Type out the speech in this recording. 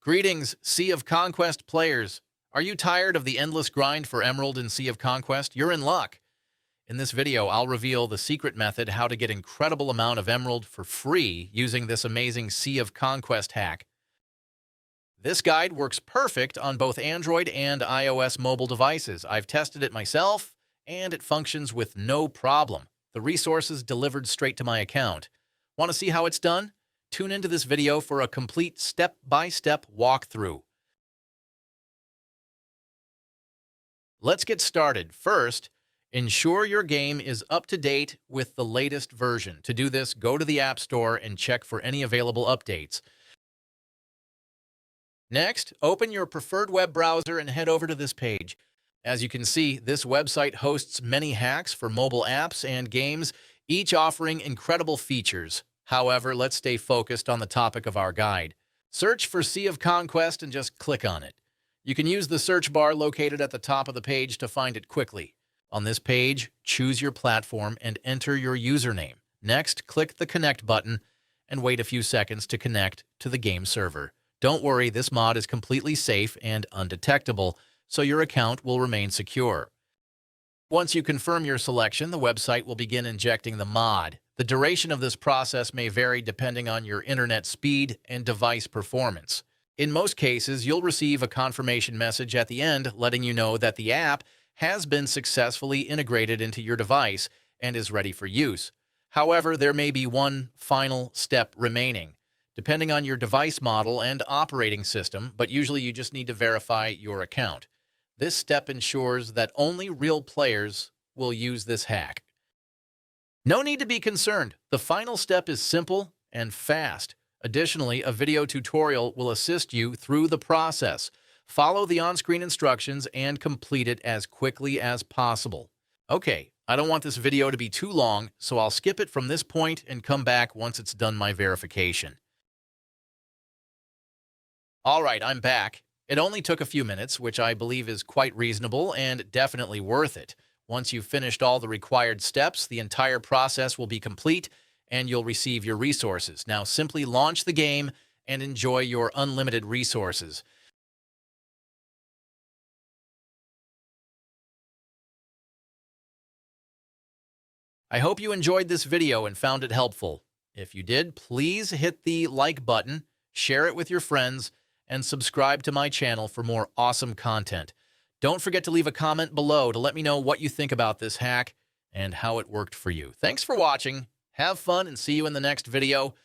Greetings, Sea of Conquest players. Are you tired of the endless grind for Emerald in Sea of Conquest? You're in luck. In this video, I'll reveal the secret method how to get incredible amount of Emerald for free using this amazing Sea of Conquest hack. This guide works perfect on both Android and iOS mobile devices. I've tested it myself, and it functions with no problem. The resources delivered straight to my account. Want to see how it's done? Tune into this video for a complete step-by-step walkthrough. Let's get started. First, ensure your game is up to date with the latest version. To do this, go to the App Store and check for any available updates. Next, open your preferred web browser and head over to this page. As you can see, this website hosts many hacks for mobile apps and games, each offering incredible features. However, let's stay focused on the topic of our guide. Search for Sea of Conquest and just click on it. You can use the search bar located at the top of the page to find it quickly. On this page, choose your platform and enter your username. Next, click the Connect button and wait a few seconds to connect to the game server. Don't worry, this mod is completely safe and undetectable, so your account will remain secure. Once you confirm your selection, the website will begin injecting the mod. The duration of this process may vary depending on your internet speed and device performance. In most cases, you'll receive a confirmation message at the end letting you know that the app has been successfully integrated into your device and is ready for use. However, there may be one final step remaining, depending on your device model and operating system, but usually you just need to verify your account. This step ensures that only real players will use this hack. No need to be concerned. The final step is simple and fast. Additionally, a video tutorial will assist you through the process. Follow the on-screen instructions and complete it as quickly as possible. Okay, I don't want this video to be too long, so I'll skip it from this point and come back once it's done my verification. All right, I'm back. It only took a few minutes, which I believe is quite reasonable and definitely worth it. Once you've finished all the required steps, the entire process will be complete and you'll receive your resources. Now simply launch the game and enjoy your unlimited resources. I hope you enjoyed this video and found it helpful. If you did, please hit the like button, share it with your friends, and subscribe to my channel for more awesome content. Don't forget to leave a comment below to let me know what you think about this hack and how it worked for you. Thanks for watching. Have fun and see you in the next video.